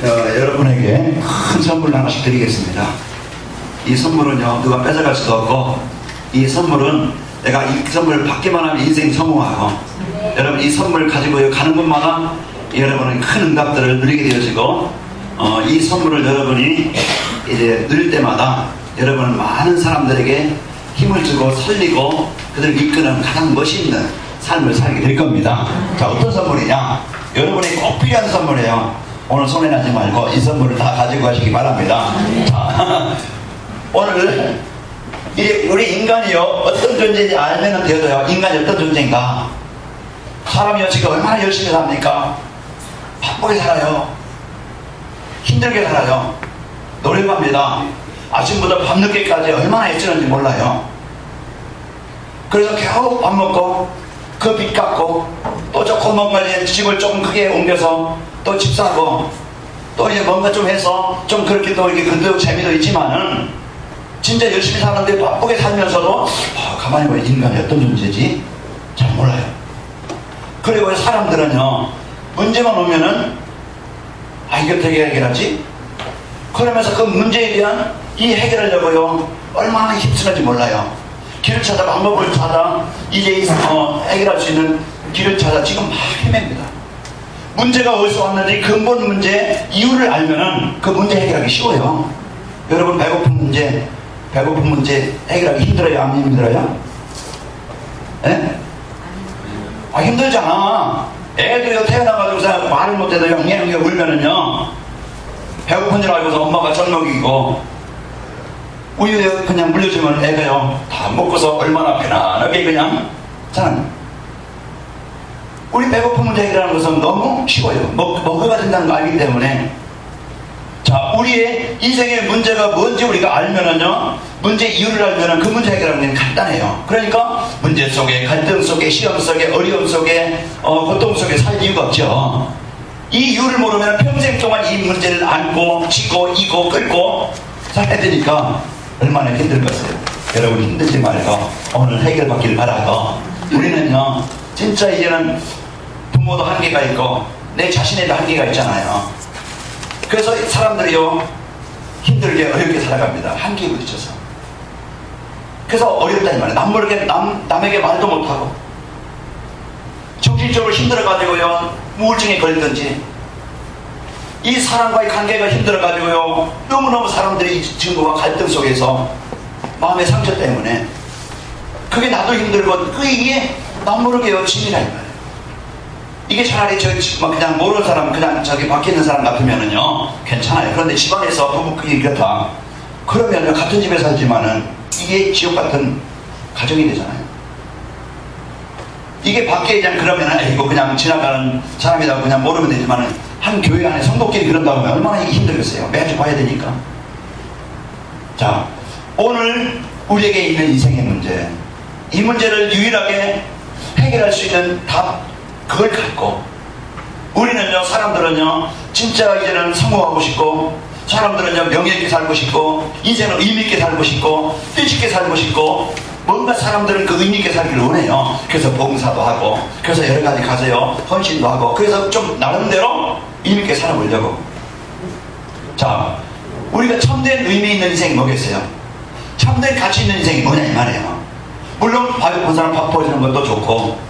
여러분에게 큰 선물 하나씩 드리겠습니다. 이 선물은요, 누가 뺏어갈 수도 없고, 이 선물은 내가 이 선물을 받기만 하면 인생 성공하고, 여러분 이 선물 가지고 가는 곳마다 여러분은 큰 응답들을 누리게 되어지고, 이 선물을 여러분이 이제 누릴 때마다 여러분은 많은 사람들에게 힘을 주고 살리고 그들을 이끄는 가장 멋있는 삶을 살게 될 겁니다. 자, 어떤 선물이냐? 여러분이 꼭 필요한 선물이에요. 오늘 손해나지 말고 이 선물을 다 가지고 가시기 바랍니다. 자, 오늘 우리 인간이요, 어떤 존재인지 알면 되어도요, 인간이 어떤 존재인가? 사람이요, 지금 얼마나 열심히 삽니까? 바쁘게 살아요. 힘들게 살아요. 노력합니다. 아침부터 밤늦게까지 얼마나 애쓰는지 몰라요. 그래서 겨우 밥 먹고 그 빚 갚고 또 조금 뭔가 이제 집을 조금 크게 옮겨서 또 집 사고 또 이제 뭔가 좀 해서 좀 그렇게 또 이렇게 근데 재미도 있지만은 진짜 열심히 사는데 바쁘게 살면서도 가만히 보면 인간이 어떤 존재지? 잘 몰라요. 그리고 사람들은요, 문제만 오면은 이거 어떻게 해결하지? 그러면서 그 문제에 대한 이 해결하려고요, 얼마나 힘쓰는지 몰라요. 길을 찾아, 방법을 찾아, 이제 해결할 수 있는 길을 찾아 지금 막 헤맵니다. 문제가 어디서 왔는지 근본 문제, 이유를 알면은 그 문제 해결하기 쉬워요. 여러분 배고픈 문제 해결하기 힘들어요? 안 힘들어요? 예? 힘들잖아. 애들이 태어나가지고 말을 못해도 영양이 울면은요, 배고픈 줄 알고서 엄마가 젖 먹이고 우유에 그냥 물려주면 애가요 다 먹고서 얼마나 편안하게 그냥 자는. 우리 배고픈 문제 해결하는 것은 너무 쉬워요. 먹어가 된다는 거 알기 때문에. 자, 우리의 인생의 문제가 뭔지 우리가 알면은요, 문제 이유를 알면은 그 문제 해결하는 게 간단해요. 그러니까 문제 속에, 갈등 속에, 시험 속에, 어려움 속에, 고통 속에 살 이유가 없죠. 이 이유를 모르면 평생 동안 이 문제를 안고 지고 이고 끌고 살아야 되니까 얼마나 힘들겠어요. 여러분 힘들지 말고 오늘 해결받기를 바라고, 우리는요 진짜 이제는 부모도 한계가 있고 내 자신에도 한계가 있잖아요. 그래서 사람들이요 힘들게 어렵게 살아갑니다. 한계에 부딪혀서. 그래서 어렵다 이 말이에요. 남 모르게 남에게 말도 못하고 정신적으로 힘들어가지고요 우울증에 걸리든지, 이 사람과의 관계가 힘들어가지고요 너무너무 사람들이 증오와 갈등 속에서 마음의 상처 때문에 그게 나도 힘들고 이게 남 모르게요 짐이라 이 말이에요. 이게 차라리 그냥 모르는 사람, 그냥 저기 밖에 있는 사람 같으면은요 괜찮아요. 그런데 집안에서 부부끼리 그렇다 그러면요 같은 집에 살지만은 이게 지옥 같은 가정이 되잖아요. 이게 밖에 그냥 그러면은 이거 그냥 지나가는 사람이라고 그냥 모르면 되지만은 한 교회 안에 성도끼리 그런다고 하면 얼마나 이게 힘들겠어요. 매주 봐야 되니까. 자, 오늘 우리에게 있는 인생의 문제, 이 문제를 유일하게 해결할 수 있는 답, 그걸 갖고 우리는요, 사람들은요 진짜 이제는 성공하고 싶고, 사람들은요 명예 있게 살고 싶고, 인생은 의미 있게 살고 싶고, 뜻있게 살고 싶고, 뭔가 사람들은 그 의미 있게 살기를 원해요. 그래서 봉사도 하고, 그래서 여러 가지 가서요 헌신도 하고, 그래서 좀 나름대로 의미 있게 살아보려고. 자, 우리가 참된 의미 있는 인생이 뭐겠어요? 참된 가치 있는 인생이 뭐냐 이 말이에요. 물론 배고픈 사람 밥 보여주는 것도 좋고,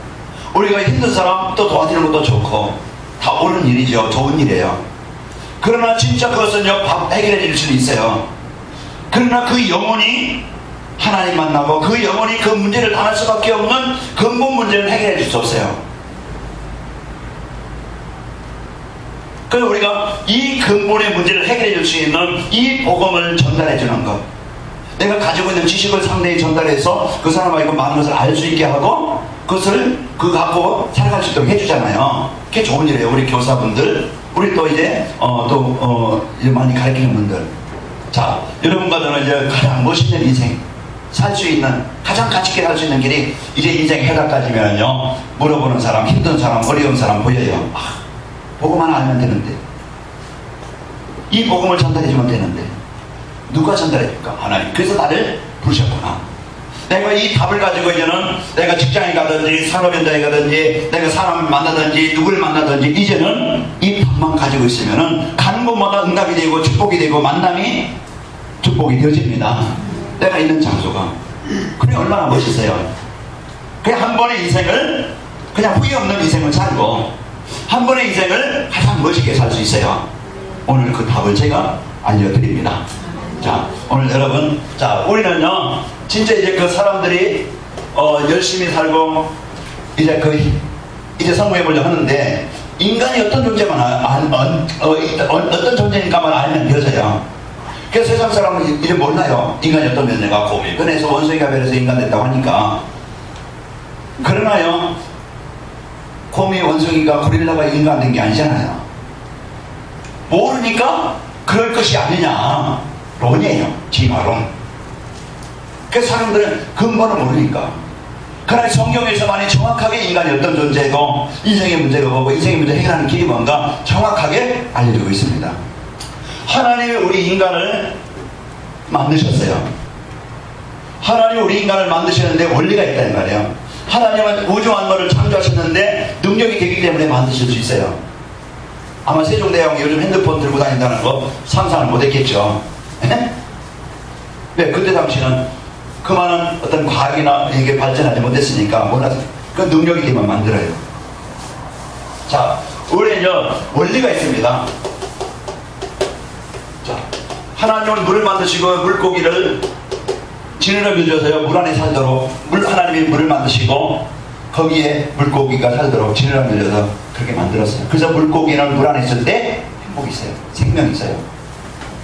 우리가 힘든 사람 또 도와주는 것도 좋고, 다 옳은 일이죠. 좋은 일이에요. 그러나 진짜 그것은요 밥 해결해 줄 수는 있어요. 그러나 그 영혼이 하나님 만나고 그 영혼이 그 문제를 당할 수밖에 없는 근본 문제를 해결해 줄 수 없어요. 그래서 우리가 이 근본의 문제를 해결해 줄 수 있는 이 복음을 전달해 주는 것, 내가 가지고 있는 지식을 상대에 전달해서 그 사람에게 많은 것을 알 수 있게 하고 그것을 갖고 살아갈 수 있도록 해주잖아요. 그게 좋은 일이에요. 우리 교사분들, 우리 또 이제 이제 많이 가르치는 분들. 자, 여러분과 저는 이제 가장 멋있는 인생 살 수 있는, 가장 가치있게 살 수 있는 길이 이제 인생 해답까지면요 물어보는 사람, 힘든 사람, 어려운 사람 보여요. 복음 하나 알면 되는데, 이 복음을 전달해 주면 되는데 누가 전달해 줄까? 하나님. 그래서 나를 부르셨구나. 내가 이 답을 가지고 이제는 내가 직장에 가든지 산업현장에 가든지 내가 사람을 만나든지 누구를 만나든지 이제는 이 답만 가지고 있으면은 가는 곳마다 응답이 되고 축복이 되고 만남이 축복이 되어집니다. 내가 있는 장소가. 그게 얼마나 멋있어요. 그냥 한 번의 인생을 그냥 후회 없는 인생을 살고 한 번의 인생을 가장 멋있게 살 수 있어요. 오늘 그 답을 제가 알려드립니다. 자, 오늘 여러분, 자, 우리는요, 진짜 이제 그 사람들이, 열심히 살고, 이제 성공해보려 하는데, 인간이 어떤 존재만, 어떤 존재인가만 알면 되어져요. 그래서 세상 사람은 이제 몰라요. 인간이 어떤 존재가 곰이 꺼내서 원숭이가 변해서 인간 됐다고 하니까. 그러나요, 곰이 원숭이가 고릴라가 인간 된 게 아니잖아요. 모르니까 그럴 것이 아니냐. 론이에요. 진화론. 그래서 사람들은 근본을 모르니까. 그러나 성경에서만이 정확하게 인간이 어떤 존재고 인생의 문제가 뭐고 인생의 문제 해결하는 길이 뭔가 정확하게 알려주고 있습니다. 하나님이 우리 인간을 만드셨어요. 하나님이 우리 인간을 만드셨는데 원리가 있다는 말이에요. 하나님은 우주 만물을 창조하셨는데 능력이 되기 때문에 만드실 수 있어요. 아마 세종대왕이 요즘 핸드폰 들고 다닌다는 거 상상을 못했겠죠. 네, 그때 당시는 그 많은 어떤 과학이나 이게 발전하지 못했으니까 몰라서 그 능력이 되면 만들어요. 자, 우리는요 원리가 있습니다. 자, 하나님은 물을 만드시고 물고기를 지느러미 밀려서요 물 안에 살도록 하나님이 물을 만드시고 거기에 물고기가 살도록 지느러미 밀려서 그렇게 만들었어요. 그래서 물고기는 물 안에 있을 때 행복이 있어요. 생명이 있어요.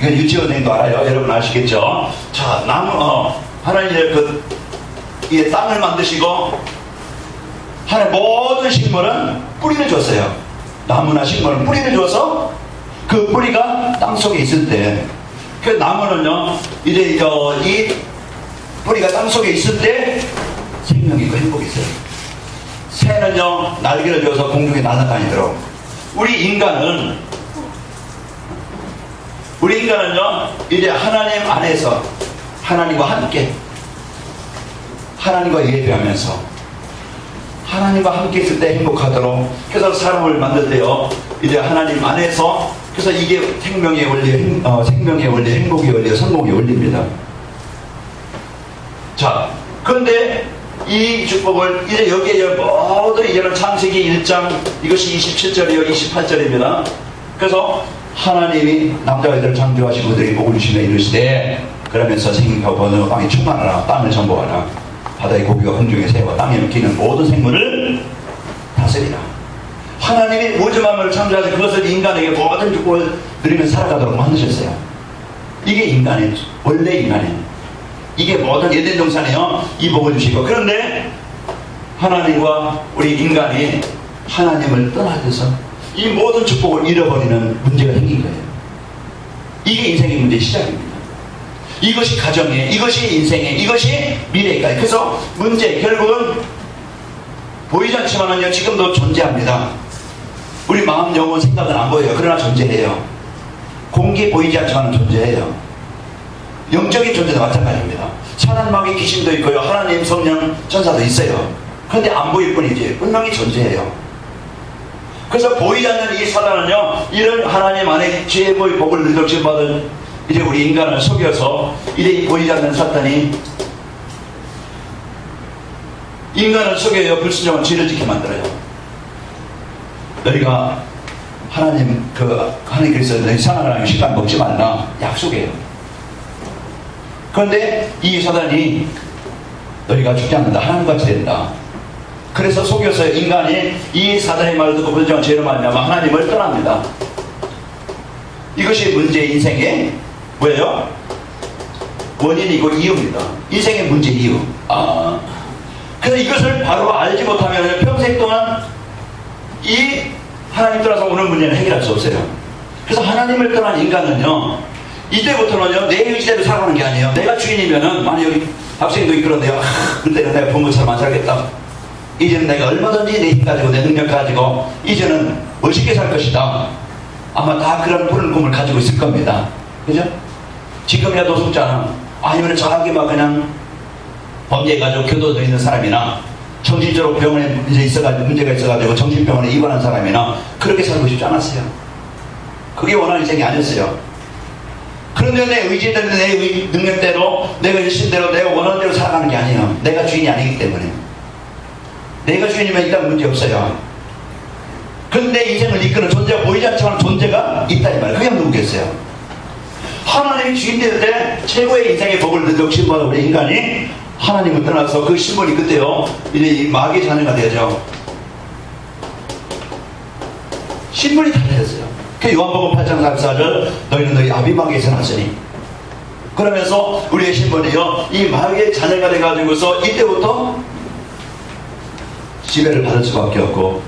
이건 유치원생도 알아요. 여러분 아시겠죠? 자, 하나님이 이 땅을 만드시고 하나님 모든 식물은 뿌리를 줬어요. 나무나 식물은 뿌리를 줘서 그 뿌리가 땅 속에 있을 때, 그 나무는요 이제 이 뿌리가 땅 속에 있을 때 생명이 있고 행복이 있어요. 새는요 날개를 줘서 공중에 날아다니도록. 우리 인간은요 이제 하나님 안에서 하나님과 함께 하나님과 예배하면서 하나님과 함께 있을 때 행복하도록. 그래서 사람을 만들 때요 이제 하나님 안에서, 그래서 이게 생명의 원리, 생명의 원리, 행복의 원리, 성공의 원리입니다. 자, 그런데 이 축복을 이제 여기에 모든 이제는 창세기 1장 이것이 27절이요 28절입니다. 그래서 하나님이 남자와 여자를 창조하시고 그들이 복을 주시며 이르시되 그러면서 생기고 번호 땅에 충만하라. 땅을 정복하라. 바다의 고기와空중의 새와 땅에 먹히는 모든 생물을 다스리라. 하나님이 우주 만물을 창조하셔서 그것을 인간에게 모든 축복을 누리며 살아가도록 만드셨어요. 이게 인간의 원래 인간이에요. 이게 모든 에덴 동산에요 이 복을 주시고. 그런데 하나님과 우리 인간이 하나님을 떠나서 이 모든 축복을 잃어버리는 문제가 생긴 거예요. 이게 인생의 문제의 시작입니다. 이것이 가정이에요. 이것이 인생이에요. 이것이 미래까지. 그래서 문제 결국은 보이지 않지만은요 지금도 존재합니다. 우리 마음, 영혼, 생각은 안 보여요. 그러나 존재해요. 공기 보이지 않지만 존재해요. 영적인 존재도 마찬가지입니다. 사람 마음에 귀신도 있고요 하나님, 성령, 천사도 있어요. 그런데 안 보일 뿐이지 분명히 존재해요. 그래서 보이지 않는 이 사단은요 이런 하나님 안에 죄의 복을 누적심 받은 이제 우리 인간을 속여서 이제 이 보이지 않는 사탄이 인간을 속여요. 불순종한 죄를 짓게 만들어요. 너희가 하나님 그래서 너희 사랑하는 식단 먹지 말라 약속해요. 그런데 이 사단이 너희가 죽지 않는다, 하나님같이 된다. 그래서 속여서 인간이 이 사단의 말을 듣고 불순종한 죄로 말미암아 하나님을 떠납니다. 이것이 문제의 인생의 뭐예요? 원인이고 이유입니다. 인생의 문제 이유. 그래서 이것을 바로 알지 못하면 평생 동안 이 하나님 떠나서 오는 문제는 해결할 수 없어요. 그래서 하나님을 떠난 인간은요 이때부터는요 내 의지대로 살아가는 게 아니에요. 내가 주인이면은 만약 여기 학생도 이끌어내요. 그때는 내가 부모처럼 안 살겠다. 이제는 내가 얼마든지 내 힘 가지고 내 능력 가지고 이제는 멋있게 살 것이다. 아마 다 그런 푸른 꿈을 가지고 있을 겁니다. 그죠? 지금이야 노숙자는 아니면 자기 막 그냥 범죄에 가지고 교도되어 있는 사람이나 정신적으로 병원에 문제가 있어가지고 정신병원에 입원한 사람이나 그렇게 살고 싶지 않았어요. 그게 원하는 인생이 아니었어요. 그런데 내 의지대로, 내 능력대로, 내가 열심대로, 내가 원하는 대로 살아가는 게 아니에요. 내가 주인이 아니기 때문에. 내가 주인이면 일단 문제 없어요. 그런데 인생을 이끄는 존재가 보이지 않지만 존재가 있다 이 말이에요. 그게 누구겠어요? 하나님이 주인 될 때 최고의 인생의 복을 누적 받은 우리 인간이 하나님을 떠나서 그 신분이 그때요 이제 이 마귀의 자녀가 되죠. 신분이 달라졌어요. 그 요한복음 8장 44절 너희는 너희 아비 마귀에서 났으니 그러면서 우리의 신분이요 이 마귀의 자녀가 돼가지고서 이때부터 지배를 받을 수밖에 없고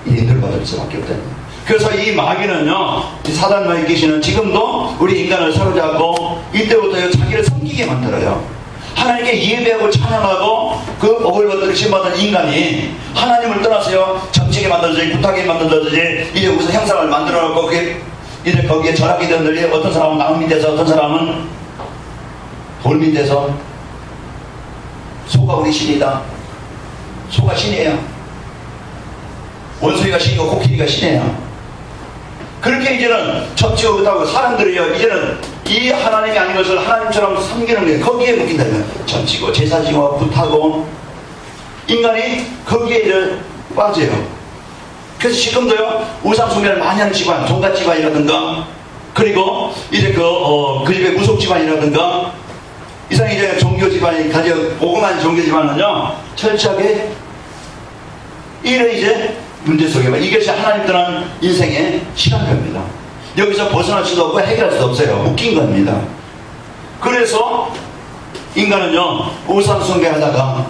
인도를 받을 수밖에 없다. 그래서 이 마귀는요 이 사단마귀 귀신은 지금도 우리 인간을 사로잡고 이때부터 자기를 섬기게 만들어요. 하나님께 예배하고 찬양하고 그 복을 받는 신받은 인간이 하나님을 떠나서요 정치게 만들어지지 부탁하게 만들어지지 이제 무슨 형상을 만들어 놓고 그게 이제 거기에 절하게 되는데 어떤 사람은 나무 밑에서 어떤 사람은 돌 밑에서 소가 우리 신이다. 소가 신이에요. 원숭이가 신이고 코끼리가 신이에요. 그렇게 이제는 접지가 못하고 사람들이요 이제는 이 하나님이 아닌 것을 하나님처럼 섬기는 거예요. 거기에 묶인다면 점치고 제사지고 붓하고 인간이 거기에 이제 빠져요. 그래서 지금도요 우상 숭배를 많이 하는 집안, 종갓 집안이라든가 그리고 이제 그 집에 무속 집안이라든가 이상 이제 종교 집안이 가져 오금한 종교 집안은요 철저하게 이런 이제 문제 속에 이것이 하나님 떠난 인생의 시간표입니다. 여기서 벗어날 수도 없고 해결할 수도 없어요. 묶인 겁니다. 그래서 인간은요 우상 숭배하다가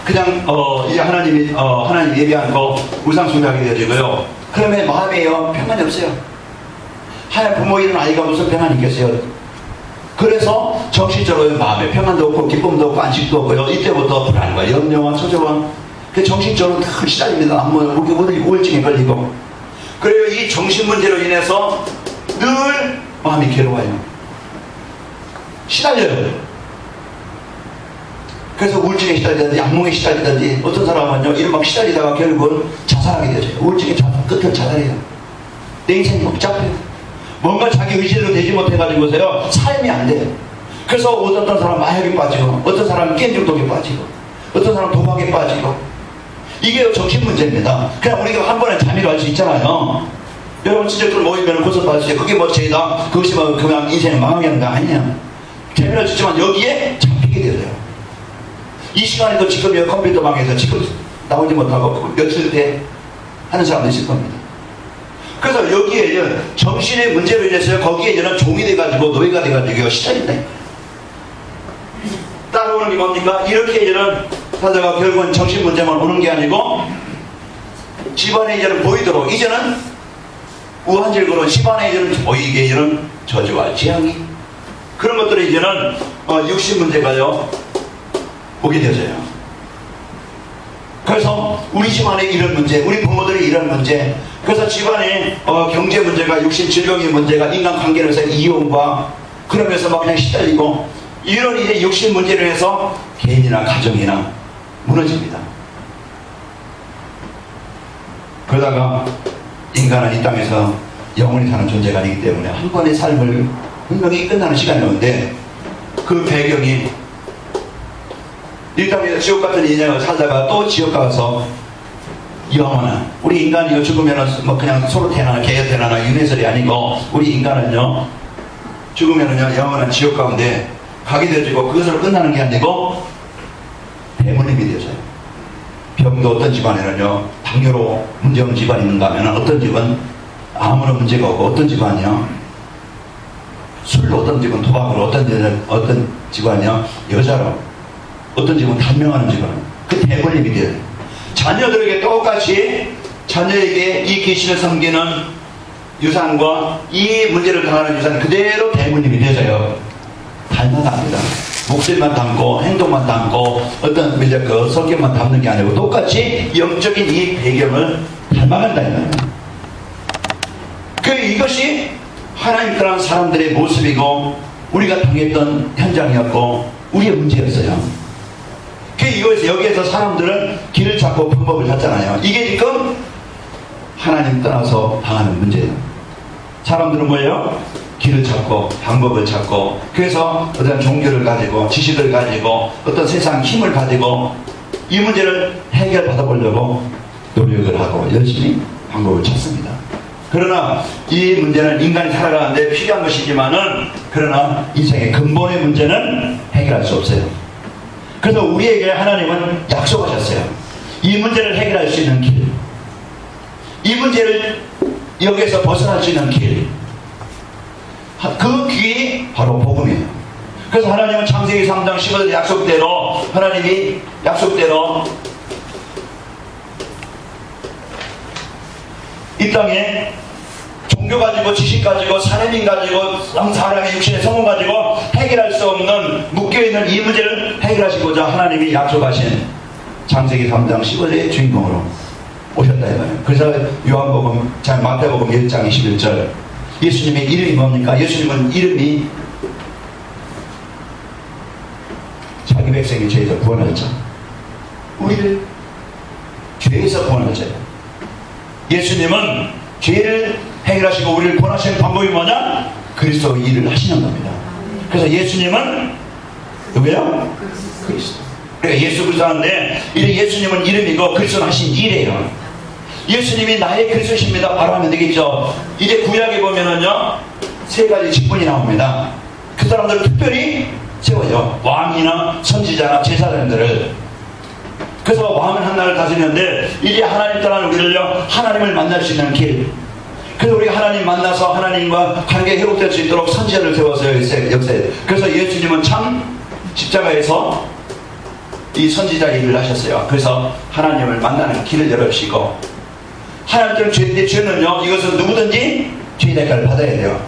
그냥 이제 하나님 예배하는 거 우상 숭배하게 되어지고요. 그러면 마음에요 평안이 없어요. 하얀 부모 잃은 아이가 무슨 평안이 있겠어요. 그래서 정신적으로 마음에 평안도 없고 기쁨도 없고 안식도 없고요. 이때부터 불안과 염려와 초조와 그 정신적으로 다 시달립니다. 우리 우울증에 걸리고 그래요. 이 정신 문제로 인해서 늘 마음이 괴로워요. 시달려요. 그래서 우울증에 시달리든지 악몽에 시달리든지 어떤 사람은요 이런 막 시달리다가 결국은 자살하게 되죠. 우울증의 끝은 자살이에요. 내 인생이 복잡해요. 뭔가 자기 의지대로 되지 못해가지고서요 삶이 안 돼요. 그래서 어떤 사람은 마약에 빠지고 어떤 사람은 게임 중독에 빠지고 어떤 사람은 도박에 빠지고 이게 정신 문제입니다. 그냥 우리가 한 번에 잠이를 할 수 있잖아요. 여러분 친척들 모이면 고소 받으세요. 그게 뭐 죄다 그것이 뭐 그냥 인생을 망하게 하는 거 아니냐. 재미를 주지만 여기에 잡히게 되어요. 이 시간에도 지금 컴퓨터 방에서 지금 나오지 못하고 며칠 때 하는 사람도 있을 겁니다. 그래서 여기에 정신의 문제로 인해서 거기에 이제는 종이 돼가지고 노예가 돼가지고 시작인다. 따라오는 게 뭡니까? 이렇게 이제는 살다가 결국은 정신 문제만 오는 게 아니고 집안에 이제는 보이도록 이제는 우한질그로 집안에 이제는 보이게 이제는 저주와 재앙이 그런 것들이 이제는 육신 문제가요 보게 되어져요. 그래서 우리 집안에 이런 문제, 우리 부모들이 이런 문제, 그래서 집안에 경제 문제가 육신 질병의 문제가 인간관계로 해서 이혼과 그러면서 막 그냥 시달리고 이런 이제 육신 문제로 해서 개인이나 가정이나 무너집니다. 그러다가 인간은 이 땅에서 영원히 사는 존재가 아니기 때문에 한 번의 삶을 분명히 끝나는 시간이 오는데 그 배경이 이 땅에서 지옥 같은 인생을 살다가 또 지옥 가서 영원한 우리 인간이 죽으면은 뭐 그냥 서로 태어나나 개가 태어나나 유래설이 아니고 우리 인간은요 죽으면은요 영원한 지옥 가운데 가게 되어지고 그것으로 끝나는 게 아니고 대물림이 되어져요. 병도 어떤 집안에는요 당뇨로 문제없는 집안이 있는가 하면 어떤 집은 아무런 문제가 없고 어떤 집안이요 술로 어떤 집은 도박으로 어떤 집안이요 여자로 어떤 집은 단명하는 집안 그 대물림이 돼요. 자녀들에게 똑같이 자녀에게 이 귀신을 섬기는 유산과 이 문제를 당하는 유산이 그대로 대물림이 되어져요. 닮아갑니다. 목소리만 담고 행동만 담고 어떤 이제 그 성격만 담는 게 아니고 똑같이 영적인 이 배경을 닮아간다 이거예요. 이것이 하나님 떠난 사람들의 모습이고 우리가 당했던 현장이었고 우리의 문제였어요. 여기에서 사람들은 길을 찾고 방법을 찾잖아요. 이게 지금 하나님 떠나서 당하는 문제예요. 사람들은 뭐예요? 길을 찾고 방법을 찾고, 그래서 어떤 종교를 가지고 지식을 가지고 어떤 세상 힘을 가지고 이 문제를 해결받아 보려고 노력을 하고 열심히 방법을 찾습니다. 그러나 이 문제는 인간이 살아가는데 필요한 것이지만은, 그러나 인생의 근본의 문제는 해결할 수 없어요. 그래서 우리에게 하나님은 약속하셨어요. 이 문제를 해결할 수 있는 길, 이 문제를 여기에서 벗어날 수 있는 길, 그 길이 바로 복음이에요. 그래서 하나님은 창세기 3장 15절 약속대로, 하나님이 약속대로 이 땅에 종교 가지고 지식 가지고 사람인 가지고 사람의 육신의 성공 가지고 해결할 수 없는 묶여있는 이 문제를 해결하시고자 하나님이 약속하신 창세기 3장 15절의 주인공으로 오셨다 이거예요. 그래서 요한복음, 마태복음 1장 21절, 예수님의 이름이 뭡니까? 예수님은 이름이 자기 백성의 죄에서 구원할 자, 우리를 죄에서 구원할 자예요. 예수님은 죄를 해결하시고 우리를 구원하시는 방법이 뭐냐? 그리스도 일을 하시는 겁니다. 그래서 예수님은 누구예요? 그리스도. 그러니까 예수 그리스도 하는데, 예수님은 이름이고 그리스도는 하신 일이에요. 예수님이 나의 그리스도십니다 바로 하면 되겠죠. 이제 구약에 보면은요, 세 가지 직분이 나옵니다. 그 사람들을 특별히 세워요. 왕이나 선지자나 제사장들을. 그래서 왕은 한나라를 다스리는데, 이제 하나님 떠난 우리를요, 하나님을 만날 수 있는 길. 그래서 우리가 하나님 만나서 하나님과 관계 회복될 수 있도록 선지자를 세웠어요, 역사에. 그래서 예수님은 참 십자가에서 이 선지자 일을 하셨어요. 그래서 하나님을 만나는 길을 열어주시고, 하나님께는 죄는요, 이것은 누구든지 죄의 대가를 받아야 돼요.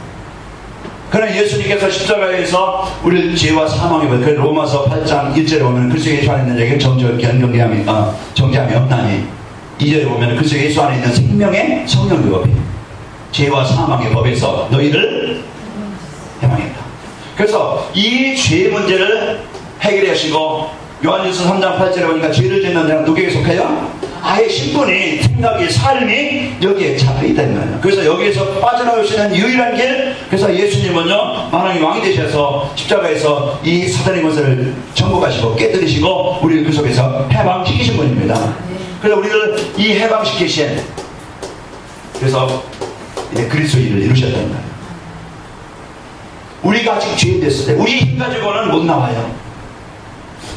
그러나 예수님께서 십자가에서 우리를 죄와 사망의 법, 그 로마서 8장 1절에 보면 그리스도 예수 안에 있는 자에게 정죄함이 없나니, 2절에 보면 그리스도 예수 안에 있는 생명의 성령의 법이 죄와 사망의 법에서 너희를 해방했다. 그래서 이 죄 문제를 해결해 하시고, 요한일서 3장 8절에 보니까 죄를 짓는 자는 누구에게 속해요? 아예 신분이, 생각이, 삶이 여기에 잡혀있다는 거예요. 그래서 여기에서 빠져나올 수 있는 유일한 길, 그래서 예수님은요, 만왕의 왕이 되셔서 십자가에서 이 사단의 것을 정복하시고 깨뜨리시고 우리를 그 속에서 해방시키신 분입니다. 그래서 우리를 이 해방시키신, 그래서 이제 그리스도 일을 이루셨다는 거예요. 우리가 아직 죄인 됐을 때 우리 힘 가지고는 못 나와요.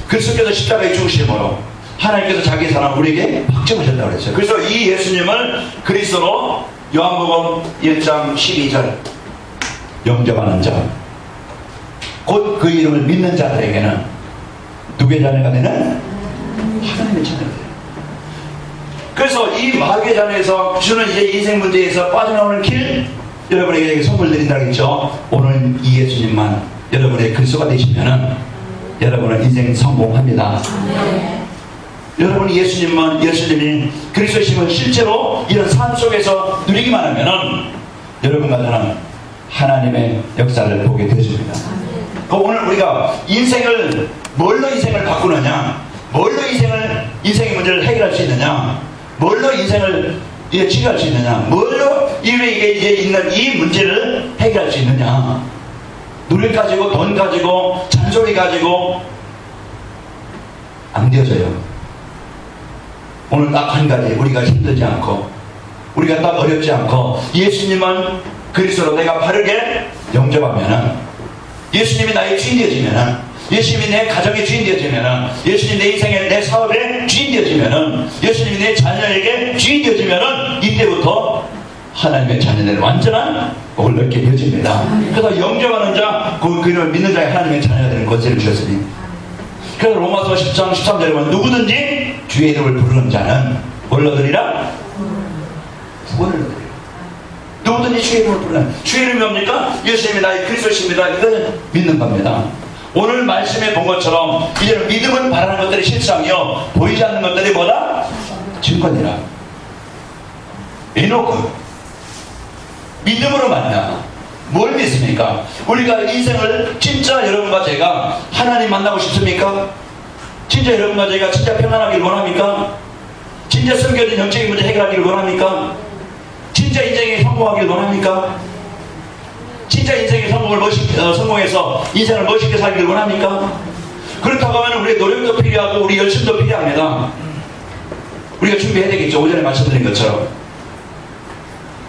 그리스도께서 십자가에 죽으심으로 하나님께서 자기의 사랑을 우리에게 확증하셨다고 그랬어요. 그래서 이 예수님을 그리스도로 요한복음 1장 12절 영접하는 자, 곧 그 이름을 믿는 자들에게는 누구의 자녀가 되는? 하나님의 자녀가 돼요. 그래서 이 마귀의 자녀에서 주는 이제 인생 문제에서 빠져나오는 길, 여러분에게 선물 드린다고 했죠. 오늘 이 예수님만 여러분의 그리스도가 되시면은 여러분은 인생 성공합니다. 여러분이 예수님이 그리스도심을 실제로 이런 삶 속에서 누리기만 하면은 여러분과 저는 하나님의 역사를 보게 되십니다. 오늘 우리가 인생을 뭘로 인생을 바꾸느냐, 뭘로 인생의 문제를 해결할 수 있느냐, 뭘로 인생을 치료할 수 있느냐, 뭘로 이게 있는 이 문제를 해결할 수 있느냐. 누릴 가지고, 돈 가지고, 잔소리 가지고 안 되어져요. 오늘 딱 한 가지, 우리가 힘들지 않고, 우리가 딱 어렵지 않고, 예수님만 그리스도로 내가 바르게 영접하면은, 예수님이 나의 주인 되어지면은, 예수님이 내 가정의 주인 되어지면은, 예수님이 내 인생의 내 사업의 주인 되어지면은, 예수님이 내 자녀에게 주인 되어지면은, 이때부터 하나님의 자녀들은 완전한 복을 얻게 되어집니다. 그래서 영접하는 자, 그를 믿는 자의 하나님의 자녀가 되는 권세를 주셨으니, 그래서 로마서 10장 13절에 보면 누구든지 주의 이름을 부르는 자는 뭘 얻으리라? 구원을 얻으리라. 누구든지 주의 이름을 부르는, 주의 이름이 뭡니까? 예수님이 나의 그리스도십니다. 이걸 믿는 겁니다. 오늘 말씀에 본 것처럼 이제는 믿음은 바라는 것들이 실상이요, 보이지 않는 것들이 뭐다? 증거니라. 에노크 믿음으로 만나. 뭘 믿습니까? 우리가 인생을 진짜 여러분과 제가 하나님 만나고 싶습니까? 진짜 여러분과 제가 진짜 평안하길 원합니까? 진짜 숨겨진 영적인 문제 해결하길 원합니까? 진짜 인생에 성공하길 원합니까? 진짜 인생의 성공해서 인생을 멋있게 살기를 원합니까? 그렇다고 하면 우리의 노력도 필요하고 우리 열심도 필요합니다. 우리가 준비해야 되겠죠. 오전에 말씀드린 것처럼.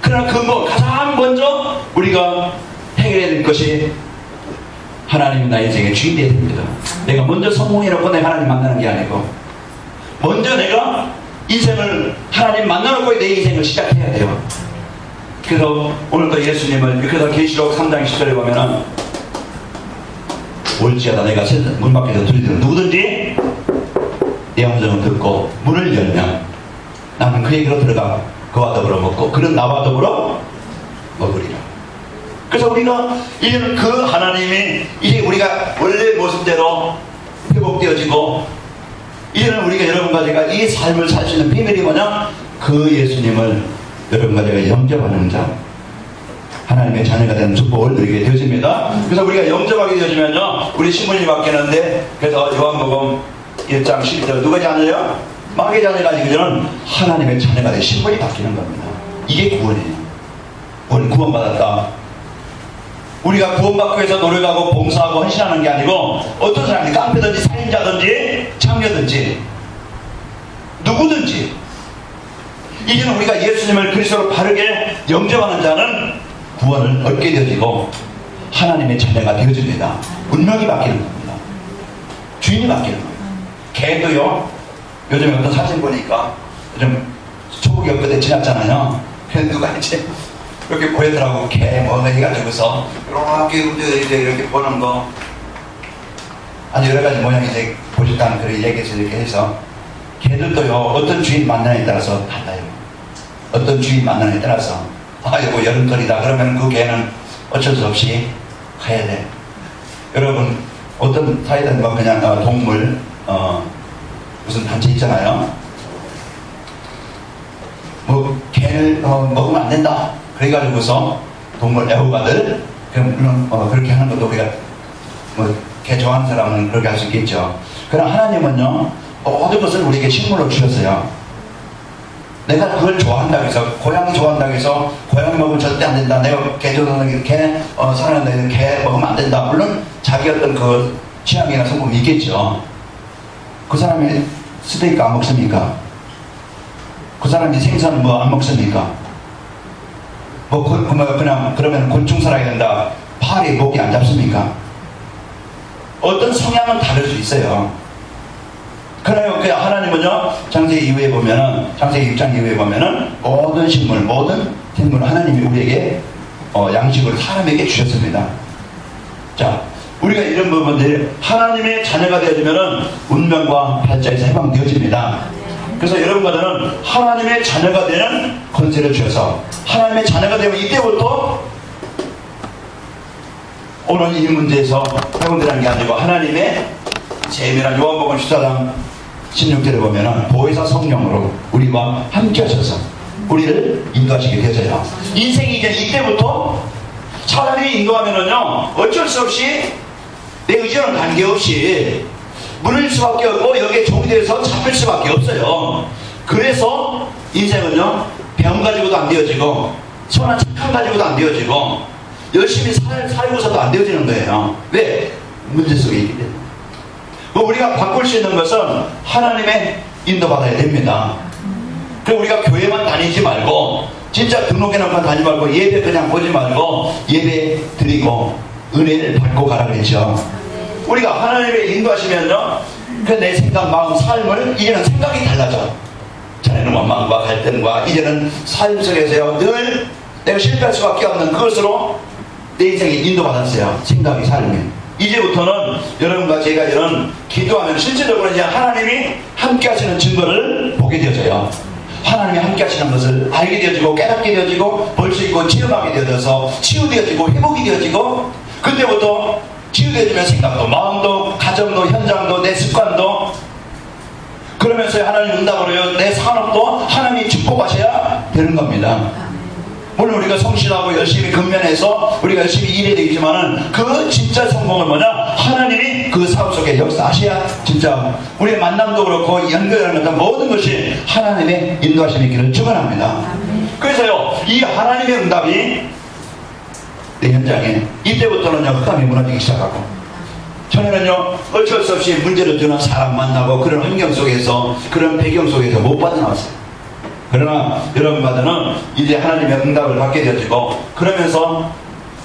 그러나 가장 먼저 우리가 해결해야 될 것이 하나님이 나의 인생의 주인이 되어야 됩니다. 내가 먼저 성공해놓고 내가 하나님 만나는 게 아니고 먼저 내가 인생을 하나님 만나놓고 내 인생을 시작해야 돼요. 그래서 오늘도 예수님을 그래서 계시록 3장 10절에 보면은 올지어다 내가 문 밖에서 들리는 누구든지 내 음성을 듣고 문을 열면 나는 그에게로 들어가 그와 더불어 먹고 그는 나와 더불어 먹으리라. 그래서 우리가 이제는 그 하나님이 이제 우리가 원래 모습대로 회복되어지고 이제는 우리가 여러분과 제가 이 삶을 살 수 있는 비밀이 뭐냐? 그 예수님을 여러분과 제가 영접하는 자, 하나님의 자녀가 되는 축복을 누리게 되어집니다. 그래서 우리가 영접하게 되어지면요, 우리 신분이 바뀌는데, 그래서 요한복음 1장 11절 누가 자녀요? 마귀의 자녀가 아니고는 하나님의 자녀가 된 신분이 바뀌는 겁니다. 이게 구원이에요. 우리는 구원받았다. 우리가 구원받기 위해서 노력하고 봉사하고 헌신하는 게 아니고 어떤 사람이 깡패든지 살인자든지 창녀든지 누구든지 이제는 우리가 예수님을 그리스도로 바르게 영접하는 자는 구원을 얻게 되어지고 하나님의 자녀가 되어집니다. 운명이 바뀌는 겁니다. 주인이 바뀌는 거예요. 개도요, 요즘에 어떤 사진 보니까 요즘 초국 엽부대 지났잖아요. 그래서 누가 이제 이렇게 보이더라고. 개 뭐 해가지고서 이렇게 보는 거 아주 여러 가지 모양이 이제 보셨다는 그런 얘기에서 이렇게 해서 개들도요 어떤 주인 만나에 따라서 달라요. 어떤 주인 만나에 따라서 아이고 여름철이다 그러면 그 개는 어쩔 수 없이 가야 돼. 여러분 어떤 사이든 뭐 그냥 동물 무슨 단체 있잖아요. 뭐 개를 먹으면 안 된다. 그래가지고서 동물 애호가들 물론 그렇게 하는 것도 우리가 뭐 개 좋아하는 사람은 그렇게 할 수 있겠죠. 그러나 하나님은요 모든 것을 우리에게 식물로 주셨어요. 내가 그걸 좋아한다고 해서 고양이 좋아한다고 해서 고양이 먹으면 절대 안 된다. 내가 개 좋아하는 개 사랑하는 개 먹으면 안 된다. 물론 자기 어떤 그 취향이나 성품이 있겠죠. 그 사람이 스테이크 안 먹습니까? 그 사람이 생선 뭐 안 먹습니까? 그냥 그러면 곤충 살아야 된다. 파리 목이 안 잡습니까? 어떤 성향은 다를 수 있어요. 그래요. 하나님은요 창세기 이후에 보면은 창세기 6장 이후에 보면은 모든 식물 모든 생물 하나님이 우리에게 양식을 사람에게 주셨습니다. 자, 우리가 이런 부분들 하나님의 자녀가 되어지면은 운명과 팔자에서 해방되어집니다. 그래서 여러분과 저는 하나님의 자녀가 되는 권세를 주셔서 하나님의 자녀가 되면 이때부터 오늘 이 문제에서 해본다는 게 아니고 하나님의 세밀한 요한복음 14장 16절에 보면은 보혜사 성령으로 우리와 함께 하셔서 우리를 인도하시게 되어져요. 인생이 이제 이때부터 사람이 인도하면은요 어쩔 수 없이 내 의지와는 관계없이 물릴 수밖에 없고 여기에 종이 되어서 잡힐 수밖에 없어요. 그래서 인생은요 병 가지고도 안 되어지고 선한 착함 가지고도 안 되어지고 열심히 살고서도 안 되어지는 거예요. 왜? 문제 속에 있기 때문에. 우리가 바꿀 수 있는 것은 하나님의 인도받아야 됩니다. 그리고 우리가 교회만 다니지 말고 진짜 등록해놓고만 다니지 말고 예배 그냥 보지 말고 예배 드리고 은혜를 받고 가라 그랬죠. 우리가 하나님의 인도하시면요 내 생각, 마음, 삶을 이제는 생각이 달라져. 전에는 원망과 갈등과 이제는 삶 속에서요 늘 내가 실패할 수밖에 없는 그것으로 내 인생에 인도받았어요. 생각이 삶이. 이제부터는 여러분과 제가 이런 기도하면 실제적으로 이제 하나님이 함께 하시는 증거를 보게 되어져요. 하나님이 함께 하시는 것을 알게 되어지고 깨닫게 되어지고 볼 수 있고 체험하게 되어져서 치유되어지고 회복이 되어지고 그때부터 치유되어지면 생각도 마음도 가정도 현장도 내 습관도 그러면서 하나님 응답으로요 내 산업도 하나님이 축복하셔야 되는 겁니다. 물론 우리가 성실하고 열심히 근면해서 우리가 열심히 일해야 되겠지만은 그 진짜 성공은 뭐냐? 하나님이 그 사업 속에 역사하셔야 진짜 우리의 만남도 그렇고 연결하는 모든 것이 하나님의 인도하심이 있기를 축원합니다. 그래서요, 이 하나님의 응답이 내 현장에 이때부터는요, 흑암이 무너지기 시작하고, 전에는요 어쩔 수 없이 문제를 주는 사람 만나고 그런 환경 속에서, 그런 배경 속에서 못 빠져나왔어요. 그러나 여러분마다는 이제 하나님의 응답을 받게 되어지고, 그러면서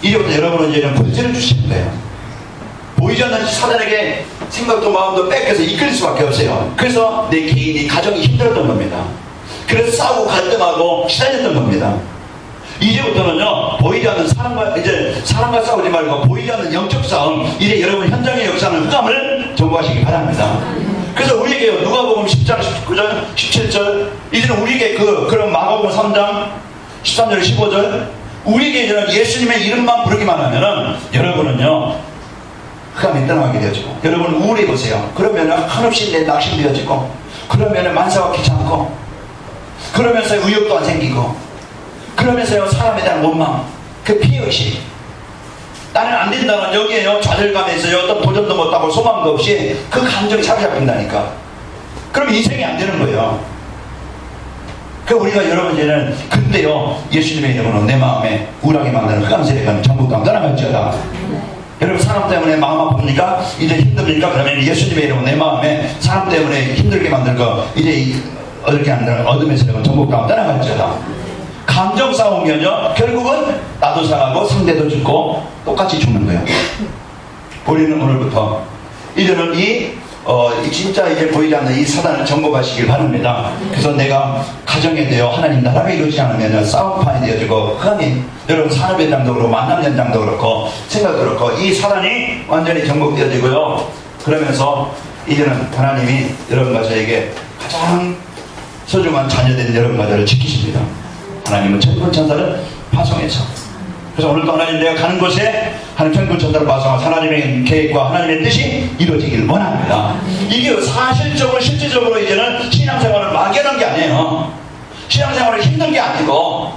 이제부터 여러분은 이제는 본질을 주시는 거예요. 보이지 않는 사단에게 생각도 마음도 뺏겨서 이끌 수밖에 없어요. 그래서 내 개인이 가정이 힘들었던 겁니다. 그래서 싸우고 갈등하고 시달렸던 겁니다. 이제부터는요, 보이지 않는 사람과 싸우지 말고 보이지 않는 영적 싸움, 이제 여러분 현장에 역사하는 흑암을 전부하시기 바랍니다. 그래서 우리에게 누가복음 10장 19절 17절, 이제는 우리에게 그런 마가복음 3장 13절 15절, 우리에게 이제는 예수님의 이름만 부르기만 하면은 여러분은요 흑암이 떠나게 되어지고, 여러분 우울해 보세요. 그러면은 한없이 내 낙심되어지고, 그러면은 만사가 귀찮고, 그러면서 의욕도 안 생기고, 그러면서요 사람에 대한 원망, 그 피해의식, 나는 안 된다는 여기에요 좌절감에 있어요. 어떤 도전도 못하고 소망도 없이 그 감정이 사로잡힌다니까. 그럼 인생이 안 되는 거예요. 그 우리가 여러분 이제는 근데요, 예수님의 이름으로 내 마음에 우울하게 만드는 흑암 세력은 전부 다 떠나갈지어다. 여러분 사람 때문에 마음 아프니까 이제 힘듭니까? 그러면 예수님의 이름으로 내 마음에 사람 때문에 힘들게 만든 거, 이제 어렵게 만드는 어둠의 세력은 전부 다 떠나갈지어다. 감정 싸움이면요 결국은 나도 상하고 상대도 죽고 똑같이 죽는 거예요. 우리는 오늘부터 이제는 진짜 이제 보이지 않는 이 사단을 정복하시길 바랍니다. 그래서 내가 가정에 대여 하나님 나라가 이루어지지 않으면 싸움판이 되어지고, 흑암이 여러분 산업 현장도 그렇고 만남 현장도 그렇고 생각도 그렇고 이 사단이 완전히 정복되어지고요. 그러면서 이제는 하나님이 여러분과 저에게 가장 소중한 자녀된 여러분과 저를 지키십니다. 하나님은 천군 천사를 파송해서, 그래서 오늘도 하나님 내가 가는 곳에 하나님 천군 천사를 파송하고 하나님의 계획과 하나님의 뜻이 이루어지기를 원합니다. 이게 사실적으로 실질적으로 이제는 신앙생활을 막연한 게 아니에요. 신앙생활은 힘든 게 아니고,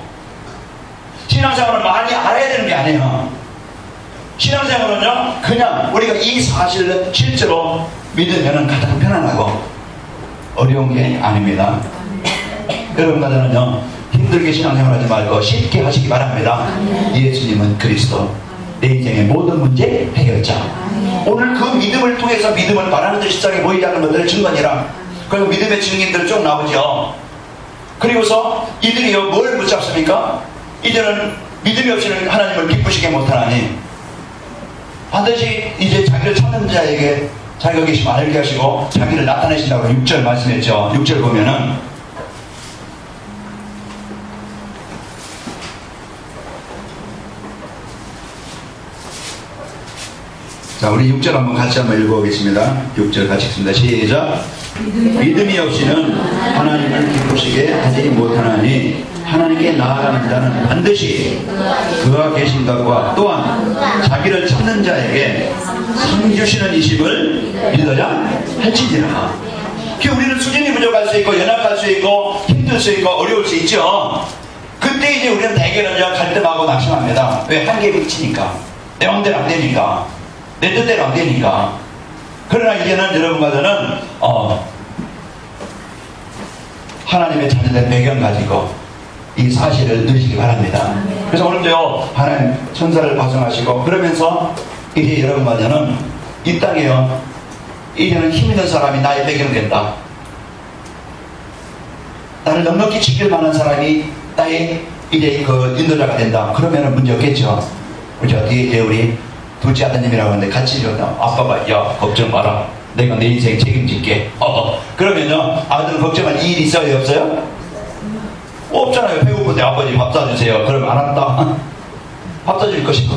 신앙생활을 많이 알아야 되는 게 아니에요. 신앙생활은요 그냥 우리가 이 사실을 실제로 믿으면 가장 편안하고 어려운 게 아닙니다. 여러분과는 힘들게 신앙생활하지 말고 쉽게 하시기 바랍니다. 예수님은 그리스도, 내 인생의 모든 문제 해결자. 오늘 그 믿음을 통해서 믿음을 바라는 듯 십상에 보이지 않는 것들을 증거니라. 그리고 믿음의 증인들 쭉 나오죠. 그리고서 이들이요 뭘 붙잡습니까? 이들은 믿음이 없이는 하나님을 기쁘시게 못하나니 반드시 이제 자기를 찾는 자에게 자기가 계시면 알게 하시고 자기를 나타내신다고 6절 말씀했죠. 6절 보면은 자, 우리 6절 한번 같이 한번 읽어보겠습니다. 6절 같이 읽습니다. 시작. 믿음이 없이는 하나님을 기쁘시게 하지 못하나니 하나님께 나아가는 자는 반드시 그가 계신 것과 또한 자기를 찾는 자에게 상 주시는 이심을 믿어야 할지니라. 우리는 수준이 부족할 수 있고 연약할 수 있고 힘들 수 있고 어려울 수 있죠. 그때 이제 우리는 대개는 갈등하고 낙심합니다. 왜? 한계에 미치니까, 내 마음대로 안 되니까, 내 뜻대로 안 되니까. 그러나 이제는 여러분과는 하나님의 자녀된 배경 가지고 이 사실을 누리시기 바랍니다. 그래서 오늘도요 하나님 천사를 파송하시고, 그러면서 이제 여러분과는 이 땅에요 이제는 힘 있는 사람이 나의 배경이 된다. 나를 넉넉히 지킬 만한 사람이 나의 이제 그 인도자가 된다. 그러면은 문제 없겠죠. 그죠? 뒤에 이제 우리 둘째 아드님이라고 하는데 같이 이러다 아빠가 야 걱정 마라, 내가 내 인생 책임질게. 그러면요 아들 걱정할 일이 있어요 없어요? 없잖아요. 배고픈데 아버지 밥 사주세요. 그럼 알았다. 밥 사줄 것이고,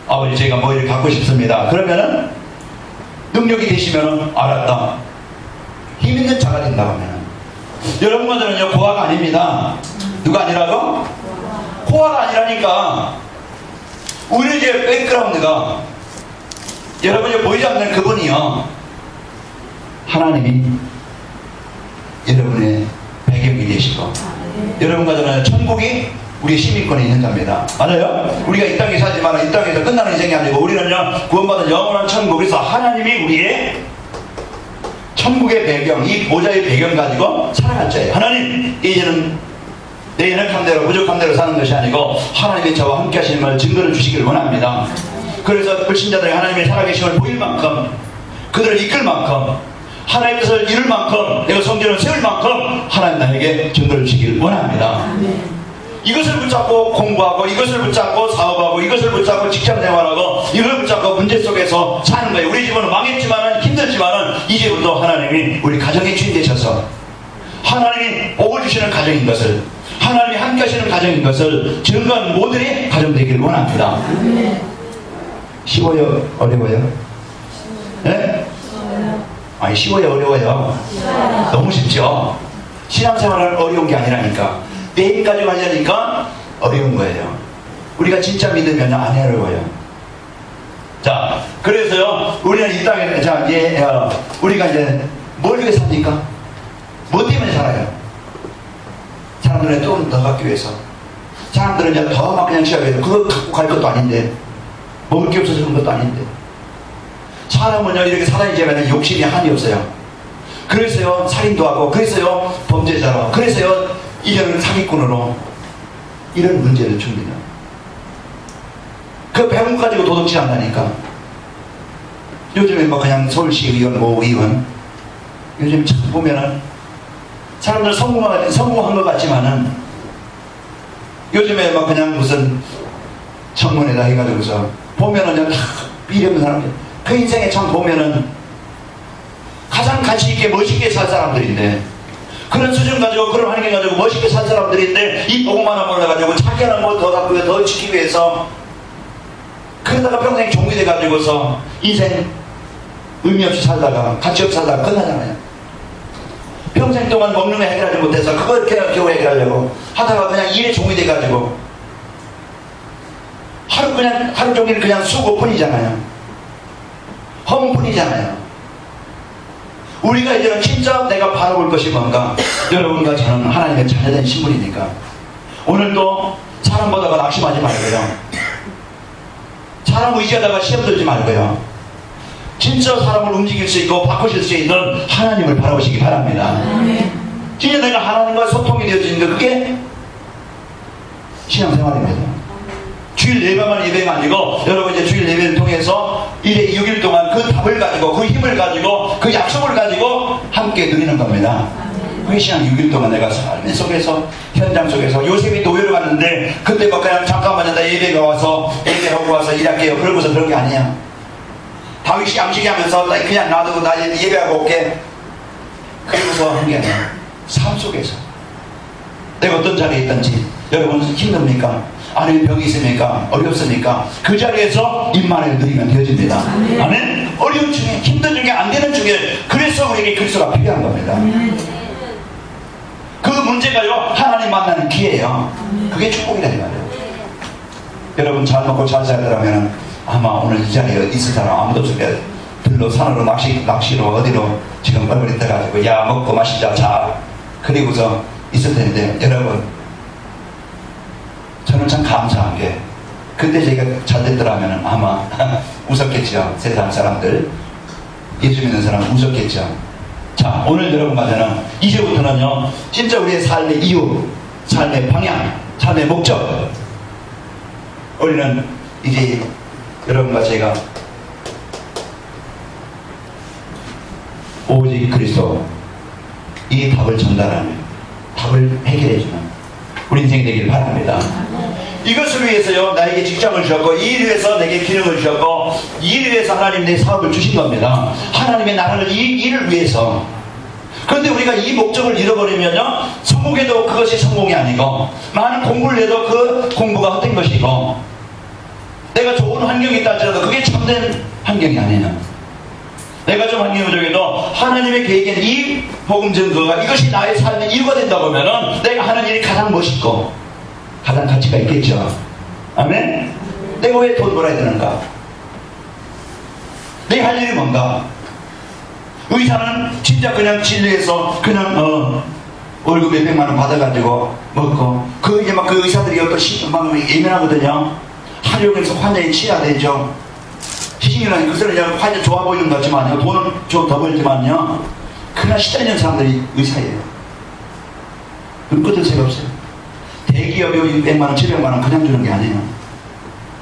아버지 제가 뭐 이렇게 갖고 싶습니다. 그러면은 능력이 되시면은 알았다. 힘 있는 자가 된다고 하면은. 여러분들은요 고아가 아닙니다. 누가 아니라고? 고아가 아니라니까. 우리 이제 백그라운드가 여러분이 보이지 않는 그분이요 하나님이 여러분의 배경이 되시고 여러분과 저는 천국이 우리의 시민권에 있는 겁니다. 맞아요? 우리가 이 땅에 살지만 이 땅에서 끝나는 인생이 아니고 우리는요 구원받은 영원한 천국에서 하나님이 우리의 천국의 배경, 이 보좌의 배경 가지고 살아갈 자예요. 하나님 이제는 내 연약한 대로 부족한 대로 사는 것이 아니고 하나님이 저와 함께 하시는 증거를 주시기를 원합니다. 그래서 불신자들이 하나님의 살아계심을 보일 만큼 그들을 이끌 만큼 하나님의 뜻을 이룰 만큼 내가 성전을 세울 만큼 하나님 나에게 증거를 주시기를 원합니다. 이것을 붙잡고 공부하고 이것을 붙잡고 사업하고 이것을 붙잡고 직장생활하고 이걸 붙잡고 문제 속에서 사는 거예요. 우리 집은 망했지만은 힘들지만은 이제부터 하나님이 우리 가정의 주인 되셔서 하나님이 복을 주시는 가정인 것을 하나님이 함께 하시는 가정인 것을 증거한 모델의 가정 되기를 원합니다. 쉬워요? 어려워요? 네? 아니 쉬워요? 어려워요? 너무 쉽죠? 신앙생활은 어려운 게 아니라니까 내일까지 하려니까 어려운 거예요. 우리가 진짜 믿으면 안 어려워요. 자, 그래서요 우리는 이 땅에 자 이제 우리가 이제 뭘 위해 삽니까? 뭐 때문에 살아요? 사람들은 돈 더 갖기 위해서. 사람들은 이제 더 막 그냥 시작해서 그거 갖고 갈 것도 아닌데 먹을 게 없어서 그런 것도 아닌데 사람은요 이렇게 살아야지만 욕심이 한이 없어요. 그래서요 살인도 하고 그래서요 범죄자로 그래서요 이제는 사기꾼으로 이런 문제를 줍니다. 그 배운 거 가지고 도둑질 한다니까. 요즘에 뭐 그냥 서울시 의원 뭐 의원 요즘 참 보면은 사람들 성공한 것 같지만은 요즘에 막 그냥 무슨 청문회다 해가지고서 보면은 그냥 다 비리없는 사람들 그 인생에 참 보면은 가장 가치있게 멋있게 살 사람들인데 그런 수준 가지고 그런 환경 가지고 멋있게 산 사람들인데 이 복음 하나 몰라가지고 자기 하나 뭐 더 갖고 더 지키기 위해서 그러다가 평생 종이 돼가지고서 인생 의미 없이 살다가 가치 없이 살다가 끝나잖아요. 평생 동안 먹는 거 해결하지 못해서 그거 이렇게 겨우 해결하려고 하다가 그냥 일에 종이 돼가지고 하루 종일 그냥 수고뿐이잖아요. 허무뿐이잖아요. 우리가 이제는 진짜 내가 바라볼 것이 뭔가 여러분과 저는 하나님의 자녀된 신분이니까 오늘도 사람 보다가 낙심하지 말고요. 사람 의지하다가 시험 들지 말고요. 진짜 사람을 움직일 수 있고 바꾸실 수 있는 하나님을 바라보시기 바랍니다. 진짜 내가 하나님과 소통이 되어지는 게 그게 신앙생활입니다. 주일 예배만 예배가 아니고 여러분 이제 주일 예배를 통해서 1회 6일 동안 그 답을 가지고 그 힘을 가지고 그 약속을 가지고 함께 누리는 겁니다. 그게 신앙 6일 동안 내가 삶 속에서 현장 속에서 요셉이 노예를 갔는데 그때 막 그냥 잠깐만요 나 예배가 와서 예배하고 와서 일할게요 그러고서 그런 게 아니야. 다윗이 양식이 하면서 나 그냥 놔두고 나 예배하고 올게 그러고서 한 게 아니야. 삶 속에서 내가 어떤 자리에 있든지 여러분 힘듭니까? 안에 병이 있습니까? 어렵습니까? 그 자리에서 임만을 누리면 되어집니다. 아멘? 어려운 중에 힘든 중에 안 되는 중에 그래서 우리에게 그리스도가 필요한 겁니다. 그 문제가요 하나님 만나는 기회예요. 그게 축복이다 이 말이에요. 여러분 잘 먹고 잘 살더라면 아마 오늘 이 자리에 있을 사람 아무도 없을 거예요. 들로 산으로 낚시로 어디로 지금 얼굴이 떠가지고 야 먹고 마시자 자 그리고서 있을 텐데 여러분 저는 참 감사한 게 그때 제가 잘 됐더라면 아마 웃었겠죠. 세상 사람들 예수 믿는 사람은 웃었겠죠. 자 오늘 여러분과 저는 이제부터는요 진짜 우리의 삶의 이유 삶의 방향 삶의 목적 우리는 이제 여러분과 제가 오직 그리스도 이 답을 전달하는 답을 해결해주는 우리 인생이 되기를 바랍니다. 이것을 위해서요 나에게 직장을 주셨고 이 일을 위해서 내게 기능을 주셨고 이 일을 위해서 하나님 내 사업을 주신 겁니다. 하나님의 나라를 이 일을 위해서. 그런데 우리가 이 목적을 잃어버리면요 성공해도 그것이 성공이 아니고 많은 공부를 해도 그 공부가 헛된 것이고 내가 좋은 환경이 있다 할지라도 그게 참된 환경이 아니에요. 내가 좀 환경이 부족해도 하나님의 계획엔 이 복음 증거가 이것이 나의 삶의 이유가 된다 보면은 내가 하는 일이 가장 멋있고 가장 가치가 있겠죠. 아멘? 내가 왜 돈 벌어야 되는가? 내가 할 일이 뭔가? 의사는 진짜 그냥 진료해서 그냥 월급 몇백만 원 받아가지고 먹고, 그 이제 막 그 의사들이 어떤 막 예민하거든요. 하루에서 환자에 치야 되죠. 시신이라는 그 사람이 환자 좋아 보이는 것 같지만요, 돈은 좀 더 벌지만요, 그러나 시달리는 사람들이 의사예요. 눈꺼들 새가 없어요. 대기업이 600만 원, 700만 원 그냥 주는 게 아니에요.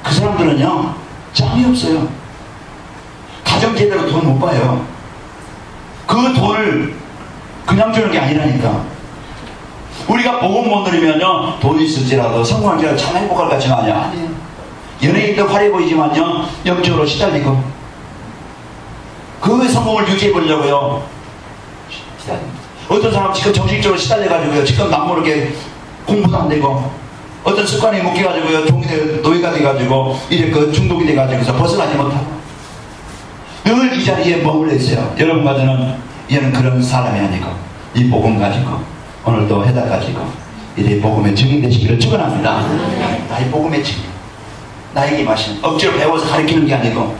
그 사람들은요, 짬이 없어요. 가정 제대로 돈 못 봐요. 그 돈을 그냥 주는 게 아니라니까. 우리가 복음 못 누리면요, 돈이 있을지라도 성공할지라도 참 행복할 것 같지만 아니에요. 연예인도 화려해 보이지만요, 영적으로 시달리고, 그 성공을 유지해 보려고요, 시달립니다. 어떤 사람 지금 정신적으로 시달려가지고요, 지금 남모르게 공부도 안 되고, 어떤 습관에 묶여가지고요, 노예가 돼가지고, 이제 그 중독이 돼가지고 벗어나지 못하고, 늘 이 자리에 머물러 있어요. 여러분과 저는 얘는 그런 사람이 아니고, 이 복음 가지고, 오늘도 해다 가지고, 이제 복음의 증인 되시기를 축원합니다. 나의 복음의 증인. 나에게 마시는, 억지로 배워서 가르치는 게 아니고,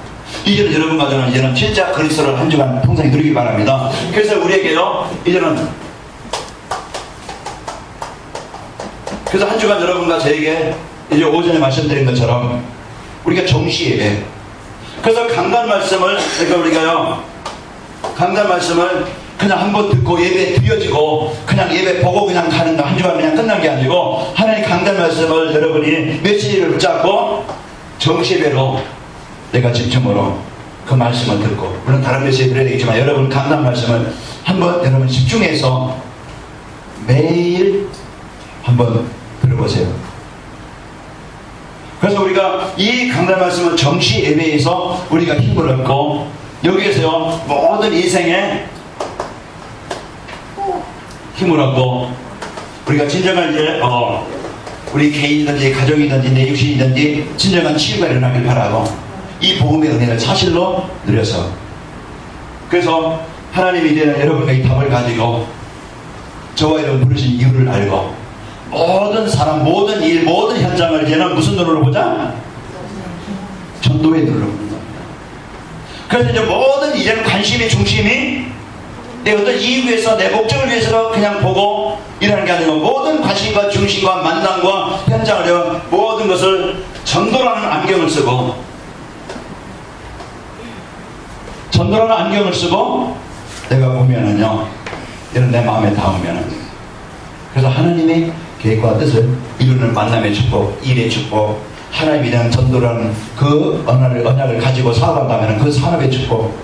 이제는 여러분과 저는 이제는 진짜 그리스도를 한 주간 풍성히 누리기 바랍니다. 그래서 우리에게요, 이제는, 그래서 한 주간 여러분과 저에게 이제 오전에 말씀드린 것처럼 우리가 정시 예배, 그래서 강단 말씀을, 그러니까 우리가요, 강단 말씀을 그냥 한번 듣고 예배 드려지고 그냥 예배 보고 그냥 가는 거, 한 주간 그냥 끝난 게 아니고, 하나님 강단 말씀을 여러분이 메시지를 붙잡고 정시 예배로 내가 집중으로 그 말씀을 듣고, 물론 다른 메시지 드려야 되겠지만 여러분 강단 말씀을 한번 여러분 집중해서 매일 한번 들어보세요. 그래서 우리가 이 강단 말씀은 정시 예배에서 우리가 힘을 얻고, 여기에서요 모든 인생에 힘을 얻고, 우리가 진정한 이제 우리 개인이든지 가정이든지 내 육신이든지 진정한 치유가 일어나길 바라고, 이 복음의 은혜를 사실로 누려서, 그래서 하나님이 이제는 여러분과 이 답을 가지고 저와 여러분 부르신 이유를 알고, 모든 사람, 모든 일, 모든 현장을 이제는 무슨 눈으로 보자? 전도의 눈으로 보는 겁니다. 그래서 이제 모든 이제는 관심의 중심이 내 어떤 이유 위해서, 내 목적을 위해서 그냥 보고 일하는 게 아니고, 모든 관심과 중심과 만남과 현장을, 모든 것을 전도라는 안경을 쓰고, 전도라는 안경을 쓰고 내가 보면은요, 이런 내 마음에 닿으면은, 그래서 하나님의 계획과 뜻을 이루는 만남의 축복, 일의 축복, 하나님이 대한 전도라는 그 언약을 가지고 사업한다면 그 산업의 축복.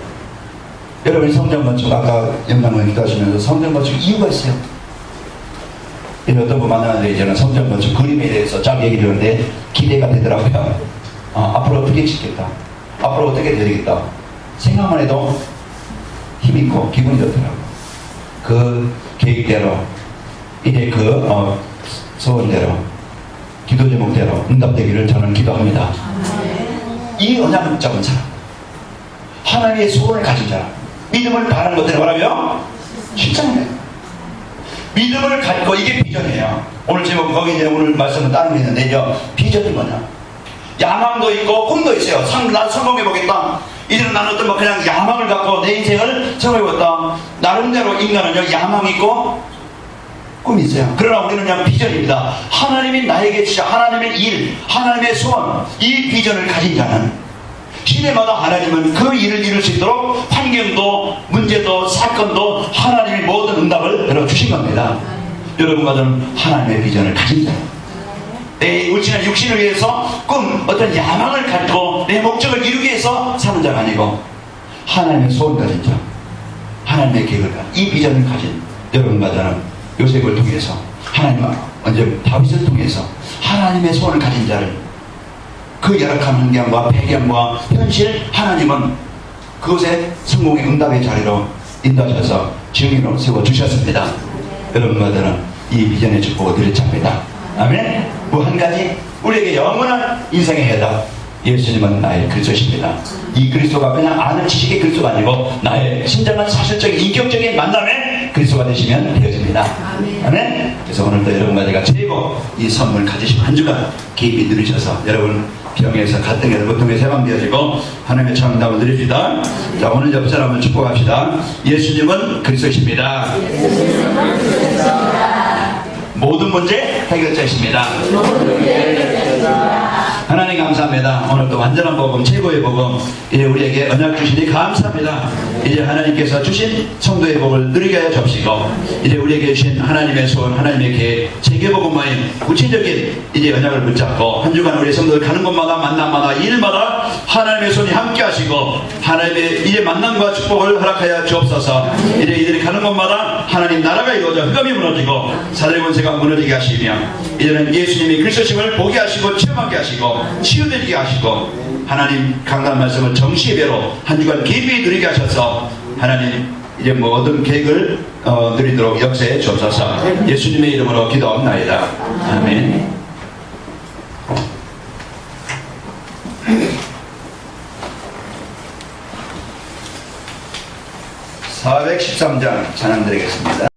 여러분이 성전 건축, 아까 영남을 기도하시면서 성전 건축 이유가 있어요. 이런 어떤 분 만나는데 이제는 성전 건축 그림에 대해서 쫙 얘기를 하는데 기대가 되더라고요. 앞으로 어떻게 짓겠다, 앞으로 어떻게 되겠다 생각만 해도 힘있고 기분이 좋더라고요. 그 계획대로, 이제 그 소원대로, 기도 제목대로 응답되기를 저는 기도합니다. 이 언약을 붙잡은 사람, 하나님의 소원을 가진 사람, 믿음을 바라는 것들을 말하며 실천해요. 믿음을 갖고, 이게 비전이에요. 오늘 제목, 거기 이제 오늘 말씀은 다른 게 있는데요, 비전이 뭐냐, 야망도 있고 꿈도 있어요. 난 성공해보겠다. 이제는 나는 어떤 그냥 야망을 갖고 내 인생을 성공해보겠다. 나름대로 인간은요, 야망이 있고 꿈이 있어요. 그러나 우리는 그냥 비전입니다. 하나님이 나에게 주신 하나님의 일, 하나님의 소원, 이 비전을 가진 자는 시대마다 하나님은 그 일을 이룰 수 있도록 환경도, 문제도, 사건도 하나님이 모든 응답을 열어주신 겁니다. 여러분과 저는 하나님의 비전을 가진 자예요. 내 울진한 육신을 위해서 어떤 야망을 갖고 내 목적을 이루기 위해서 사는 자가 아니고, 하나님의 소원 가진 자, 하나님의 계획을 가진, 이 비전을 가진 여러분과 저는 요셉을 통해서, 하나님 먼저 다윗을 통해서 하나님의 소원을 가진 자를, 그 열악한 환경과 배경과 현실, 하나님은 그것에 성공의 응답의 자리로 인도하셔서 증인으로 세워주셨습니다. 여러분과 저는 이 비전의 축복을 드리찹니다. 아멘. 뭐 한 가지, 우리에게 영원한 인생의 해답, 예수님은 나의 그리스도십니다. 이 그리스도가 그냥 아는 지식의 그리스도가 아니고 나의 진정한 사실적인 인격적인 만남의 그리스도가 되시면 되어집니다. 아멘. 그래서 오늘도 여러분과 제가 최고 이 선물 가지신 한 주간 깊이 누리셔서 여러분 병에서 갈등에서 고통에서 해방되어지고 하나님의 참담을 누립시다. 자, 오늘 옆 사람을 축복합시다. 예수님은 그리스도이십니다. 모든 문제 해결자이십니다. 하나님 감사합니다. 오늘도 완전한 복음, 최고의 복음, 이제 우리에게 언약 주시니 감사합니다. 이제 하나님께서 주신 성도의 복을 누리게 하여 주시고, 이제 우리에게 주신 하나님의 소원, 하나님의 계획, 세계복음화인 구체적인 이제 언약을 붙잡고 한 주간 우리 성도들 가는 곳마다 만남마다 일마다 하나님의 손이 함께 하시고 하나님의 이제 만남과 축복을 허락하여 주옵소서. 이제 이들이 가는 곳마다 하나님 나라가 이루어져 흑암이 무너지고 사단의 권세가 무너지게 하시며 이제는 예수님이 그리스도심을 보게 하시고 체험하게 하시고 치유되게 하시고 하나님 강단 말씀을 정시배로 한 주간 깊이 누리게 하셔서 하나님 이제 모든 계획을 누리도록 역사해 주옵소서. 예수님의 이름으로 기도합나이다. 아멘. 413장 찬양 드리겠습니다.